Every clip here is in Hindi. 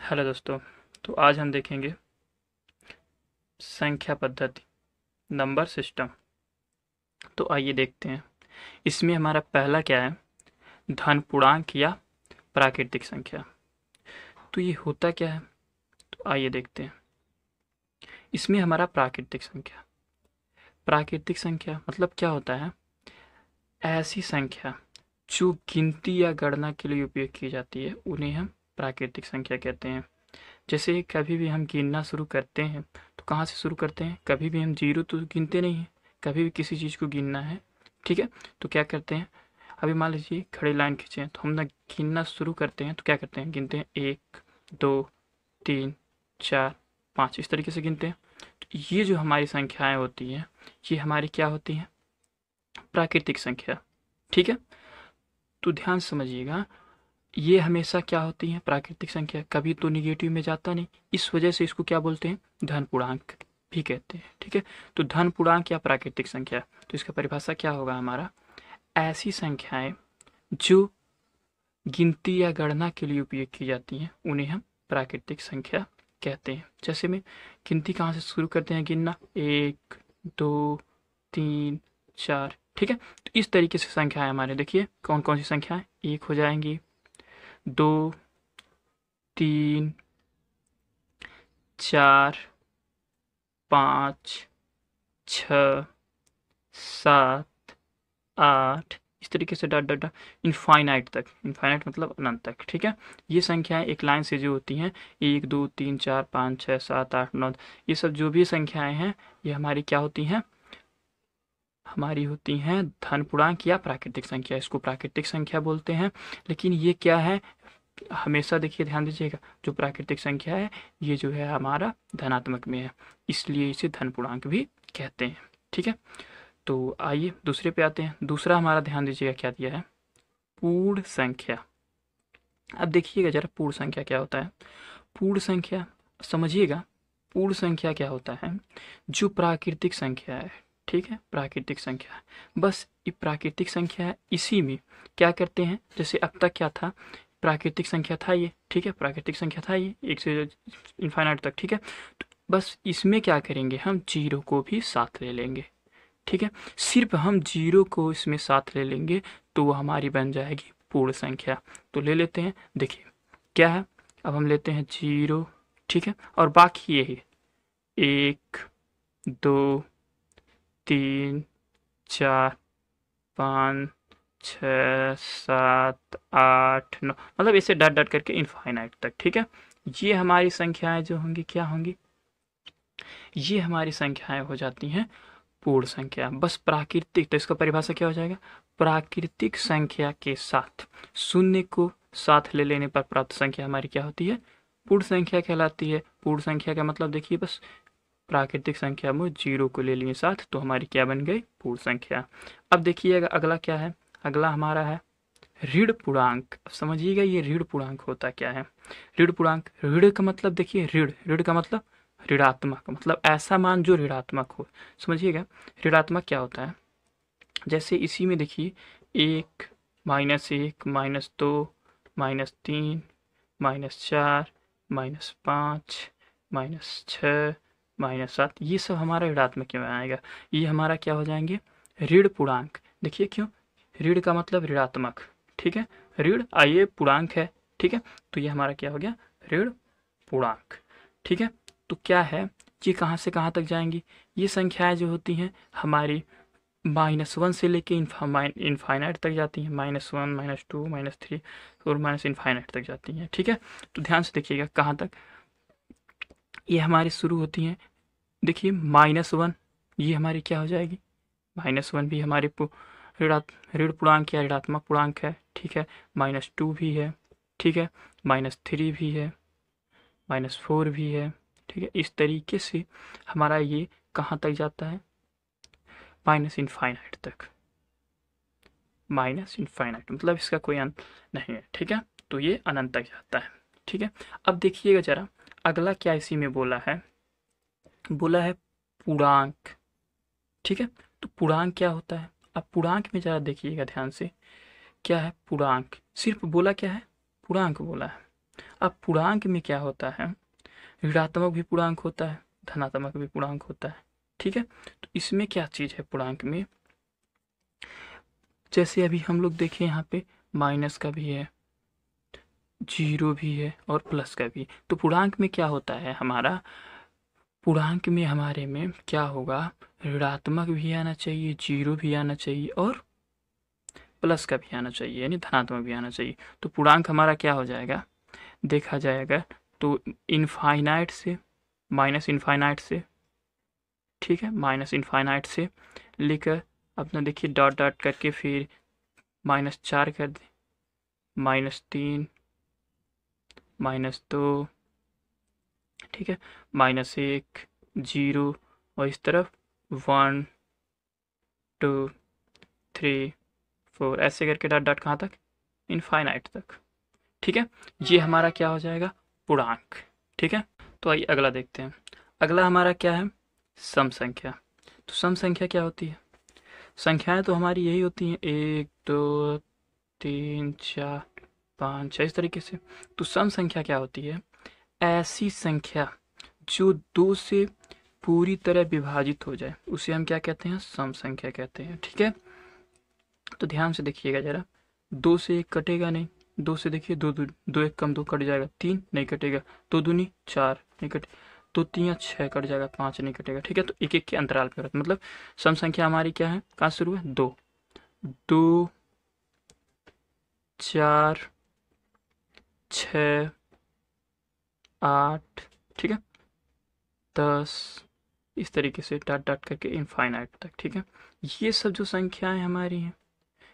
हेलो दोस्तों। तो आज हम देखेंगे संख्या पद्धति, नंबर सिस्टम। तो आइए देखते हैं। इसमें हमारा पहला क्या है, धन पूर्णांक या प्राकृतिक संख्या। तो ये होता क्या है, तो आइए देखते हैं। इसमें हमारा प्राकृतिक संख्या, प्राकृतिक संख्या मतलब क्या होता है, ऐसी संख्या जो गिनती या गणना के लिए उपयोग की जाती है उन्हें हम प्राकृतिक संख्या कहते हैं। जैसे कभी भी हम गिनना शुरू करते हैं तो कहाँ से शुरू करते हैं, कभी भी हम जीरो तो गिनते नहीं हैं। कभी भी किसी चीज़ को गिनना है, ठीक है, तो क्या करते हैं, अभी मान लीजिए खड़ी लाइन खींचे हैं तो हम ना गिनना शुरू करते हैं तो क्या करते हैं, गिनते हैं 1 2 3 4 5, इस तरीके से गिनते हैं। तो ये जो हमारी संख्याएं होती हैं ये हमारी क्या होती हैं, प्राकृतिक संख्या। ठीक है, तो ध्यान से समझिएगा, ये हमेशा क्या होती है, प्राकृतिक संख्या, कभी तो निगेटिव में जाता नहीं। इस वजह से इसको क्या बोलते हैं, धन पूर्णांक भी कहते हैं। ठीक है, तो धन पूर्णांक या प्राकृतिक संख्या, तो इसका परिभाषा क्या होगा हमारा, ऐसी संख्याएं जो गिनती या गणना के लिए उपयोग की जाती हैं उन्हें हम प्राकृतिक संख्या कहते हैं। जैसे में गिनती कहाँ से शुरू करते हैं, गिनना 1 2 3 4, ठीक है। तो इस तरीके से संख्याएं हमारे, देखिए कौन कौन सी संख्याएं, 1 हो जाएंगी, 2 3 4 5 6 7 8, इस तरीके से डॉट डॉट डॉट इनफाइनाइट तक, इनफाइनाइट मतलब अनंत तक। ठीक है, ये संख्याएं एक लाइन से जो होती हैं, 1 2 3 4 5 6 7 8 9, ये सब जो भी संख्याएं हैं ये हमारी क्या होती हैं, हमारी होती हैं धन पूर्णांक या प्राकृतिक संख्या। इसको प्राकृतिक संख्या बोलते हैं। लेकिन ये क्या है, हमेशा देखिए ध्यान दीजिएगा, जो प्राकृतिक संख्या है ये जो है हमारा धनात्मक में है, इसलिए इसे धन पूर्णांक भी कहते हैं। ठीक है, तो आइए दूसरे पे आते हैं। दूसरा हमारा ध्यान दीजिएगा क्या दिया है, पूर्ण संख्या। अब देखिएगा जरा पूर्ण संख्या क्या होता है। पूर्ण संख्या समझिएगा, पूर्ण संख्या क्या होता है, जो प्राकृतिक संख्या है, ठीक है, प्राकृतिक संख्या, बस ये प्राकृतिक संख्या है, इसी में क्या करते हैं, जैसे अब तक क्या था, प्राकृतिक संख्या था ये, ठीक है, प्राकृतिक संख्या था ये 1 से इनफाइनाइट तक। ठीक है, तो बस इसमें क्या करेंगे, हम जीरो को भी साथ ले लेंगे। ठीक है, सिर्फ हम जीरो को इसमें साथ ले लेंगे तो वो हमारी बन जाएगी पूर्ण संख्या। तो ले लेते हैं, देखिए क्या है, अब हम लेते हैं जीरो, ठीक है, और बाकी यही 1 2 3 4 5 6 7 8 9, मतलब इसे डट डट करके इनफाइनाइट तक। ठीक है, ये हमारी संख्याएं जो होंगी क्या होंगी, ये हमारी संख्याएं हो जाती हैं पूर्ण संख्या। बस प्राकृतिक, तो इसका परिभाषा क्या हो जाएगा, प्राकृतिक संख्या के साथ शून्य को साथ ले लेने पर प्राप्त संख्या हमारी क्या होती है, पूर्ण संख्या कहलाती है। पूर्ण संख्या का मतलब देखिए, बस प्राकृतिक संख्या में जीरो को ले लिए साथ तो हमारी क्या बन गई, पूर्ण संख्या। अब देखिएगा अगला क्या है, अगला हमारा है ऋण पूर्णांक। अब समझिएगा ये ऋण पूर्णांक होता क्या है। ऋण पूर्णांक, ऋण का मतलब देखिए, ऋण, ऋण का मतलब ऋणात्मक, मतलब ऐसा मान जो ऋणात्मक हो। समझिएगा ऋणात्मक क्या होता है, जैसे इसी में देखिए 1 -1 -2 -3 -4 -5 -6 -7, ये सब हमारा ऋणात्मक में आएगा। ये हमारा क्या हो जाएंगे, ऋण पूर्णांक। देखिए क्यों, ऋण का मतलब ऋणात्मक, ठीक है, ऋण आइए पूर्णांक है, ठीक है, तो ये हमारा क्या हो गया, ऋण पूर्णांक। ठीक है, तो क्या है, ये कहाँ से कहाँ तक जाएंगी, ये संख्याएं जो होती हैं हमारी -1 से लेके इनफाइनाइट तक जाती हैं, -1 -2 -3 और माइनस इनफाइनाइट तक जाती हैं। ठीक है, तो ध्यान से देखिएगा कहाँ तक ये हमारी शुरू होती हैं। देखिए -1 ये हमारी क्या हो जाएगी, -1 भी हमारी ऋण पूर्णांक या ऋणात्मक पूर्णांक है। ठीक है, -2 भी है, ठीक है, -3 भी है, -4 भी है। ठीक है, इस तरीके से हमारा ये कहाँ तक जाता है, माइनस इनफाइनाइट तक, माइनस इनफाइनाइट मतलब इसका कोई अंत नहीं है। ठीक है, तो ये अनंत तक जाता है। ठीक है, अब देखिएगा जरा अगला क्या इसी में बोला है, बोला है पूर्णांक। ठीक है, तो पूर्णांक क्या होता है, अब पूर्णांक में जरा देखिएगा ध्यान से, क्या है पूर्णांक, सिर्फ बोला क्या है, पूर्णांक बोला है। अब पूर्णांक में क्या होता है, ऋणात्मक भी पूर्णांक होता है, धनात्मक भी पूर्णांक होता है, ठीक है। तो इसमें क्या चीज़ है पूर्णांक में, जैसे अभी हम लोग देखें यहाँ पे माइनस का भी है, जीरो भी है और प्लस का भी। तो पूर्णांक में क्या होता है हमारा, पूर्णांक में हमारे में क्या होगा, ऋणात्मक भी आना चाहिए, जीरो भी आना चाहिए और प्लस का भी आना चाहिए, यानी धनात्मक भी आना चाहिए। तो पूर्णांक हमारा क्या हो जाएगा, देखा जाएगा तो इनफाइनाइट से माइनस इनफाइनाइट से, ठीक है, माइनस इनफाइनाइट से लेकर अपना देखिए डॉट डॉट करके फिर -4 कर दे, -3, -2, ठीक है, -1, 0 और इस तरफ 1 2 3 4 ऐसे करके डॉट डॉट कहाँ तक, इनफाइनाइट तक, ठीक है। ये हमारा क्या हो जाएगा, पूर्णांक, ठीक है। तो आइए अगला देखते हैं। अगला हमारा क्या है, सम संख्या। तो सम संख्या क्या होती है, संख्याएं तो हमारी यही होती हैं 1 2 3 4 5 6 इस तरीके से। तो सम संख्या क्या होती है, ऐसी संख्या जो 2 से पूरी तरह विभाजित हो जाए उसे हम क्या कहते हैं, सम संख्या कहते हैं, ठीक है। तो ध्यान से देखिएगा जरा, 2 से 1 कटेगा नहीं, 2 से देखिए 2 2 1 कम 2 कट जाएगा, 3 नहीं कटेगा, 2 दूनी 4 नहीं कटे, 2 3 6 कट जाएगा, 5 नहीं कटेगा, ठीक है। तो एक एक के अंतराल पे होता है, मतलब सम संख्या हमारी क्या है, कहाँ शुरू है, 2 2 4 6 8, ठीक है, 10 इस तरीके से डॉट डॉट करके इनफाइनाइट तक, ठीक है। ये सब जो संख्याएं हमारी हैं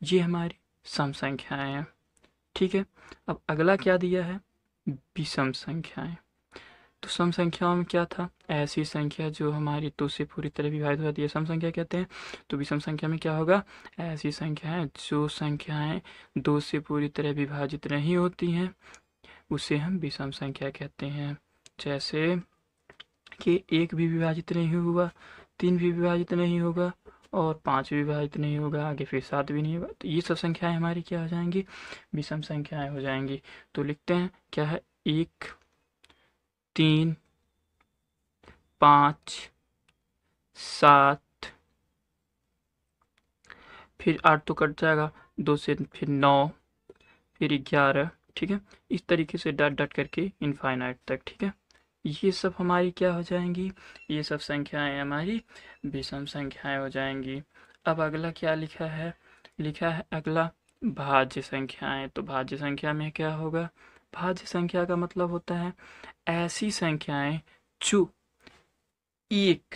ये हमारी सम संख्याएं हैं, ठीक है। अब अगला क्या दिया है, विषम संख्याएं। तो सम संख्याओं में क्या था, ऐसी संख्या जो हमारी 2 से पूरी तरह विभाजित हो जाती है सम संख्या कहते हैं। तो विषम संख्या में क्या होगा, ऐसी संख्याएं जो संख्याएं 2 से पूरी तरह विभाजित नहीं होती हैं उसे हम विषम संख्या कहते हैं। जैसे कि 1 भी विभाजित नहीं हुआ, 3 भी विभाजित नहीं होगा और 5 भी विभाजित नहीं होगा, आगे फिर 7 भी नहीं होगा। तो ये सब संख्याएं हमारी क्या हो जाएंगी, विषम संख्याएं हो जाएंगी। तो लिखते हैं क्या है, 1 3 5 7 फिर 8 तो कट जाएगा, 2 से फिर 9 फिर 11, ठीक है। इस तरीके से डॉट डॉट करके इनफाइनाइट तक, ठीक है। ये सब हमारी क्या हो जाएंगी, ये सब संख्याएं हमारी विषम संख्याएं हो जाएंगी। अब अगला क्या लिखा है, लिखा है अगला भाज्य संख्याएं। तो भाज्य संख्या में क्या होगा, भाज्य संख्या का मतलब होता है ऐसी संख्याएं जो एक,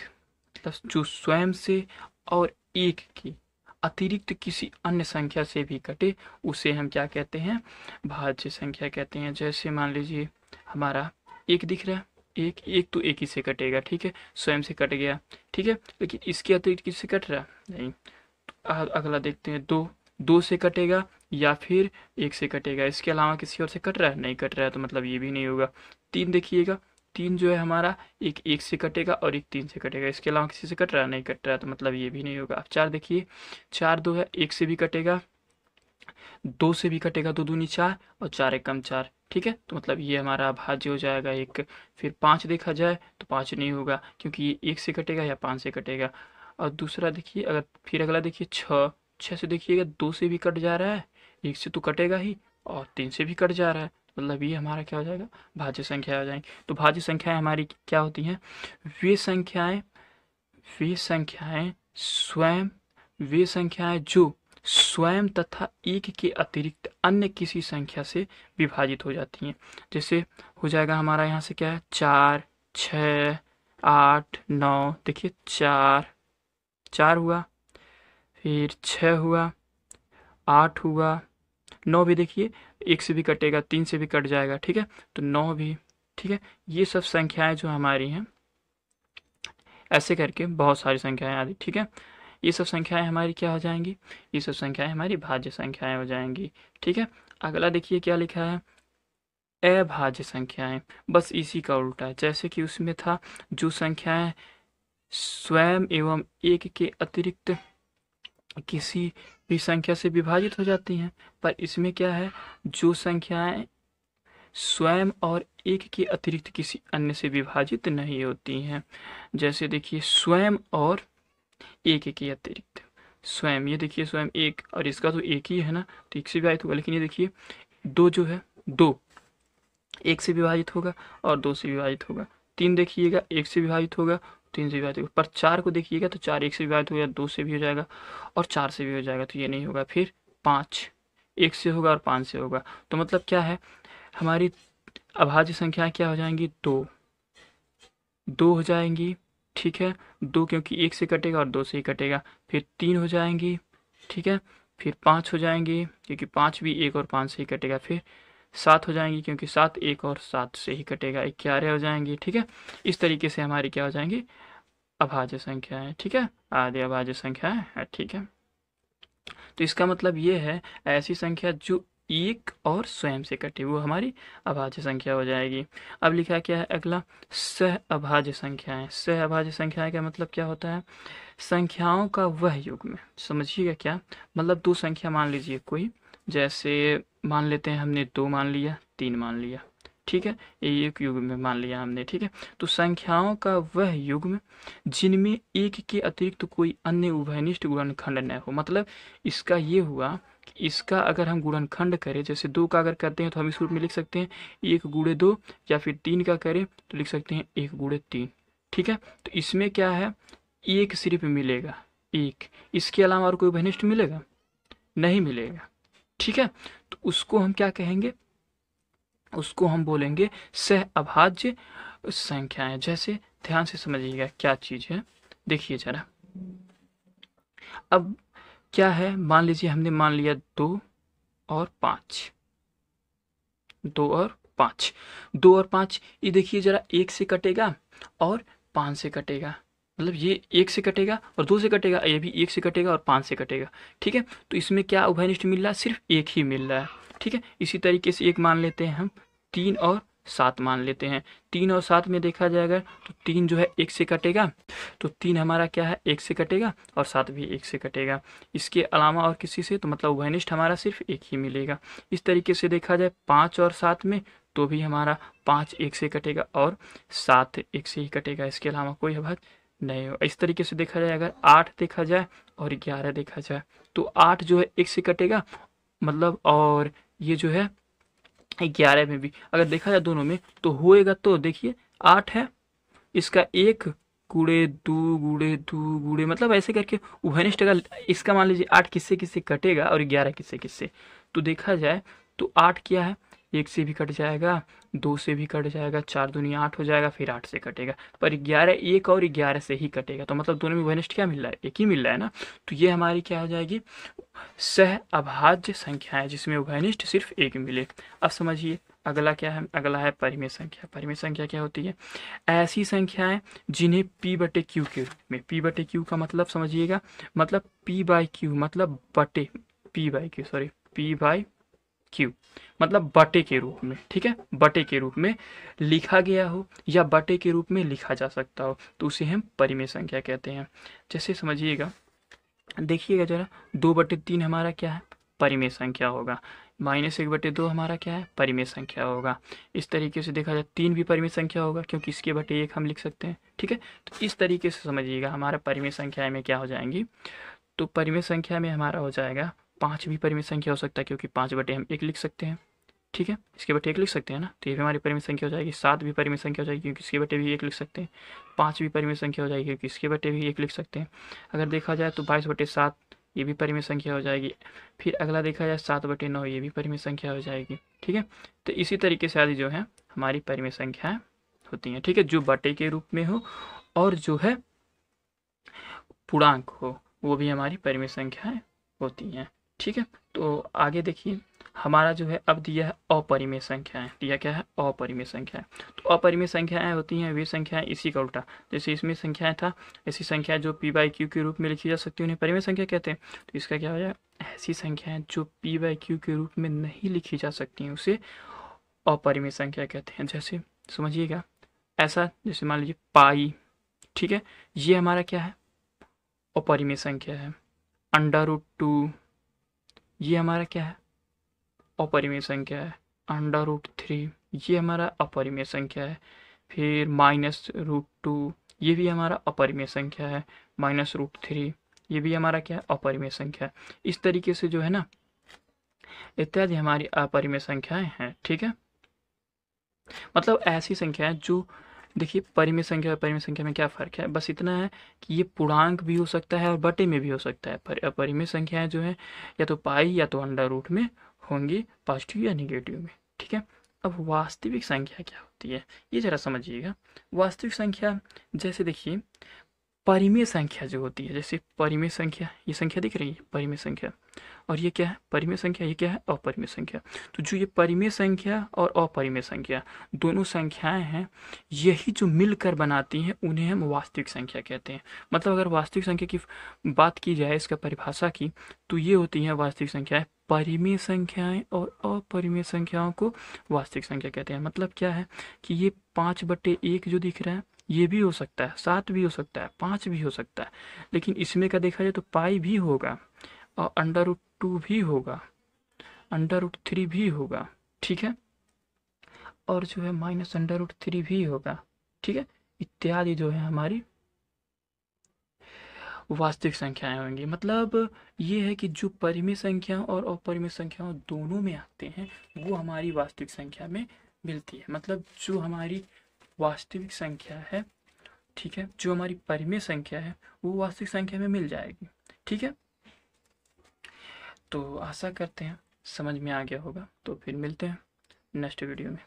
मतलब जो स्वयं से और एक की अतिरिक्त किसी अन्य संख्या से भी कटे उसे हम क्या कहते हैं, भाज्य संख्या कहते हैं। जैसे मान लीजिए हमारा एक दिख रहा है, एक एक तो एक ही से कटेगा, ठीक है, स्वयं से कट गया, ठीक है, लेकिन इसके अतिरिक्त किससे कट रहा नहीं। तो अगला देखते हैं, दो, दो से कटेगा या फिर एक से कटेगा, इसके अलावा किसी और से कट रहा है नहीं कट रहा है, तो मतलब ये भी नहीं होगा। तीन देखिएगा, तीन जो है हमारा एक एक से कटेगा और एक तीन से कटेगा, इसके अलावा किसी से कट रहा है नहीं कट रहा है, तो मतलब ये भी नहीं होगा। अब चार देखिए, चार दो है, एक से भी कटेगा, दो से भी कटेगा, दो दूनी चार और चार एक कम चार, ठीक है, तो मतलब ये हमारा अभाज्य हो जाएगा एक। फिर पाँच देखा जाए तो पाँच नहीं होगा क्योंकि ये एक से कटेगा या पाँच से कटेगा। और दूसरा देखिए, अगर फिर अगला देखिए छः, छः से देखिएगा दो से भी कट जा रहा है, एक से तो कटेगा ही और तीन से भी कट जा रहा है, मतलब ये हमारा क्या हो जाएगा, भाज्य संख्या हो जाएंगी। तो भाज्य संख्याएं हमारी क्या होती हैं, वे संख्याएं, वे संख्याएं स्वयं, वे संख्याएं जो स्वयं तथा एक के अतिरिक्त अन्य किसी संख्या से विभाजित हो जाती हैं। जैसे हो जाएगा हमारा यहाँ से क्या है, चार, छ, आठ, नौ, देखिए चार, चार हुआ, फिर छः हुआ, आठ हुआ, नौ भी देखिए एक से भी कटेगा, तीन से भी कट जाएगा, ठीक है, तो नौ भी, ठीक है। ये सब संख्याएं जो हमारी हैं, ऐसे करके बहुत सारी संख्याएं आदि, ठीक है, ये सब संख्याएं हमारी क्या हो जाएंगी, ये सब संख्याएं हमारी भाज्य संख्याएं हो जाएंगी, ठीक है। अगला देखिए क्या लिखा है, अभाज्य संख्याएं, बस इसी का उल्टा है। जैसे कि उसमें था जो संख्याएं स्वयं एवं एक के अतिरिक्त किसी भी संख्या से विभाजित हो जाती हैं, पर इसमें क्या है, जो संख्याएं स्वयं और एक के अतिरिक्त किसी अन्य से विभाजित नहीं होती हैं। जैसे देखिए स्वयं और एक के अतिरिक्त, स्वयं, ये देखिए स्वयं एक, और इसका तो एक ही है ना, तो एक से विभाजित होगा। लेकिन ये देखिए दो जो है, दो एक से विभाजित होगा और दो से विभाजित होगा। तीन देखिएगा एक से विभाजित होगा, तीन से विभाजित होगा। पर चार को देखिएगा तो चार एक से विभाजित होगा, दो से भी हो जाएगा और चार से भी हो जाएगा, तो ये नहीं होगा। फिर पाँच एक से होगा और पाँच से होगा। तो मतलब क्या है, हमारी अभाज्य संख्याएं क्या हो जाएंगी, दो, दो हो जाएंगी, ठीक है, दो क्योंकि एक से कटेगा और दो से ही कटेगा। फिर तीन हो जाएंगी, ठीक है, फिर पाँच हो जाएंगी क्योंकि पाँच भी एक और पाँच से ही कटेगा। फिर सात हो जाएंगी क्योंकि सात एक और सात से ही कटेगा। 11 हो जाएंगी, ठीक है। इस तरीके से हमारी क्या हो जाएंगी, अभाज्य संख्या है, ठीक है, आदि अभाज्य संख्या है, ठीक है। तो इसका मतलब ये है ऐसी संख्या जो एक और स्वयं से कटे वो हमारी अभाज्य संख्या हो जाएगी। अब लिखा क्या है अगला, सह अभाज्य संख्याएं। सह अभाज्य संख्याएं का मतलब क्या होता है, संख्याओं का वह युग्म, समझिएगा क्या, मतलब दो संख्या मान लीजिए कोई, जैसे मान लेते हैं हमने दो मान लिया, तीन मान लिया, ठीक है, ये एक युग्म में मान लिया हमने, ठीक है। तो संख्याओं का वह युग्म जिनमें एक के अतिरिक्त कोई अन्य उभयनिष्ठ गुणनखंड न हो। मतलब इसका ये हुआ कि इसका अगर हम गुणनखंड करें, जैसे दो का अगर करते हैं तो हम इस रूप में लिख सकते हैं एक गुणे दो, या फिर तीन का करें तो लिख सकते हैं एक गुणे तीन, ठीक है। तो इसमें क्या है, एक सिर्फ मिलेगा, एक, इसके अलावा और कोई उभयनिष्ठ मिलेगा नहीं मिलेगा, ठीक है। तो उसको हम क्या कहेंगे, उसको हम बोलेंगे सह अभाज्य संख्याएं। जैसे ध्यान से समझिएगा क्या चीज है, देखिए जरा। अब क्या है, मान लीजिए हमने मान लिया दो और पाँच, दो और पाँच, दो और पाँच, ये देखिए जरा एक से कटेगा और पाँच से कटेगा, मतलब ये एक से कटेगा और दो से कटेगा, ये भी एक से कटेगा और पाँच से कटेगा, ठीक है। तो इसमें क्या उभयनिष्ठ मिल रहा है, सिर्फ एक ही मिल रहा है, ठीक है। इसी तरीके से एक मान लेते हैं हम, तीन और सात मान लेते हैं। तीन और सात में देखा जाएगा तो तीन जो है एक से कटेगा, तो तीन हमारा क्या है एक से कटेगा और सात भी एक से कटेगा। इसके अलावा और किसी से, तो मतलब उभयनिष्ठ हमारा सिर्फ एक ही मिलेगा। इस तरीके से देखा जाए पाँच और सात में, तो भी हमारा पाँच एक से कटेगा और सात एक से ही कटेगा, इसके अलावा कोई अभाज्य नहीं हो। इस तरीके से देखा जाए, अगर आठ देखा जाए और 11 देखा जाए, तो आठ जो है एक से कटेगा, मतलब, और ये जो है 11 में भी अगर देखा जाए दोनों में तो होएगा, तो देखिए आठ है, इसका एक गुणे दो गुणे दो गुणे, मतलब ऐसे करके उभयनिष्ठ का इसका मान लीजिए आठ किससे किससे कटेगा और 11 किससे किससे, तो देखा जाए तो आठ क्या है, एक से भी कट जाएगा, दो से भी कट जाएगा, चार दूनी आठ हो जाएगा, फिर आठ से कटेगा, पर 11 एक और 11 से ही कटेगा, तो मतलब दोनों में उभयनिष्ठ क्या मिल रहा है, एक ही मिल रहा है ना। तो ये हमारी क्या हो जाएगी, सह अभाज्य संख्या है जिसमें उभयनिष्ठ सिर्फ एक मिले। अब समझिए अगला क्या है, अगला है परिमेय संख्या। परिमेय संख्या क्या होती है, ऐसी संख्याएं जिन्हें p बटे क्यू के रूप में, p बटे क्यू का मतलब समझिएगा, मतलब p बाई क्यू, मतलब बटे, p by Q, sorry, p by Q मतलब बटे के रूप में, ठीक है, बटे के रूप में लिखा गया हो या बटे के रूप में लिखा जा सकता हो, तो उसे हम परिमेय संख्या कहते हैं। जैसे समझिएगा, देखिएगा जरा, दो बटे तीन हमारा क्या है, परिमेय संख्या होगा, माइनस एक बटे दो हमारा क्या है, परिमेय संख्या होगा। इस तरीके से देखा जाए तीन भी परिमेय संख्या होगा क्योंकि इसके बटे एक हम लिख सकते हैं, ठीक है। तो इस तरीके से समझिएगा हमारा परिमेय संख्या में क्या हो जाएंगी, तो परिमेय संख्या में हमारा हो जाएगा पाँच भी परिमेय संख्या हो सकता है क्योंकि पाँच बटे हम एक लिख सकते हैं, ठीक है, इसके बटे एक लिख सकते हैं ना, तो ये भी हमारी परिमेय संख्या हो जाएगी। सात भी परिमेय संख्या हो जाएगी क्योंकि इसके बटे भी एक लिख सकते हैं। पाँच भी परिमेय संख्या हो जाएगी क्योंकि इसके बटे भी एक लिख सकते हैं। अगर देखा जाए तो 22/7 ये भी परिमेय संख्या हो जाएगी। फिर अगला देखा जाए 7/9 ये भी परिमेय संख्या हो जाएगी, ठीक है। तो इसी तरीके से आदि जो है हमारी परिमेय संख्याएं होती हैं, ठीक है, जो बटे के रूप में हो और जो है पूर्णांक हो, वो भी हमारी परिमेय संख्याएं होती हैं, ठीक है। तो आगे देखिए हमारा जो है अब दिया है अपरिमेय संख्याएं, दिया क्या है, अपरिमेय संख्याएं। तो अपरिमेय संख्याएं होती हैं वे संख्याएं, इसी का उल्टा, जैसे इसमें संख्याएं था, ऐसी संख्याएं जो p बाई क्यू के रूप में लिखी जा सकती है उन्हें परिमेय संख्या कहते हैं। तो इसका क्या हो जाए, ऐसी संख्याएं जो p बाई क्यू के रूप में नहीं लिखी जा सकती हैं उसे अपरिमेय संख्या कहते हैं। जैसे समझिएगा ऐसा, जैसे मान लीजिए पाई, ठीक है, ये हमारा क्या है, अपरिमेय संख्या है। √2 ये हमारा क्या है, अपरिमेय संख्या है। √3 ये हमारा अपरिमेय संख्या है। फिर -√2 ये भी हमारा अपरिमेय संख्या है। -√3 ये भी हमारा क्या है, अपरिमेय संख्या है। इस तरीके से जो है ना, इत्यादि हमारी अपरिमेय संख्याएं हैं। ठीक है, मतलब ऐसी संख्या है जो, देखिए परिमेय संख्या और परिमेय संख्या में क्या फ़र्क है, बस इतना है कि ये पूर्णांक भी हो सकता है और बटे में भी हो सकता है। पर अपरिमेय संख्याएं जो है या तो पाई या तो अंडर रूट में होंगी, पॉजिटिव या निगेटिव में। ठीक है, अब वास्तविक संख्या क्या होती है ये जरा समझिएगा। वास्तविक संख्या, जैसे देखिए परिमेय संख्या जो होती है, जैसे परिमेय संख्या, ये संख्या दिख रही है परिमेय संख्या, और ये क्या है परिमेय संख्या, ये क्या है अपरिमेय संख्या। तो जो ये परिमेय संख्या और अपरिमेय संख्या दोनों संख्याएं हैं, यही जो मिलकर बनाती हैं उन्हें हम वास्तविक संख्या कहते हैं। मतलब अगर वास्तविक संख्या की बात की जाए, इसका परिभाषा की, तो ये होती हैं वास्तविक संख्याएं, परिमेय संख्याएं और अपरिमेय संख्याओं को वास्तविक संख्या कहते हैं। मतलब क्या है कि ये 5/1 जो दिख रहा है, ये भी हो सकता है, 7 भी हो सकता है, 5 भी हो सकता है, लेकिन इसमें का देखा जाए तो पाई भी होगा और अंडर रूट 2 भी होगा, अंडर रूट 3 भी होगा। ठीक है, और जो है -√3 भी होगा। ठीक है, इत्यादि जो है हमारी वास्तविक संख्याएं होंगी। मतलब ये है कि जो परिमेय संख्या और अपरिमेय संख्याओं दोनों में आते हैं, वो हमारी वास्तविक संख्या में मिलती है। मतलब जो हमारी वास्तविक संख्या है, ठीक है, जो हमारी परिमेय संख्या है वो वास्तविक संख्या में मिल जाएगी। ठीक है, तो आशा करते हैं समझ में आ गया होगा। तो फिर मिलते हैं नेक्स्ट वीडियो में।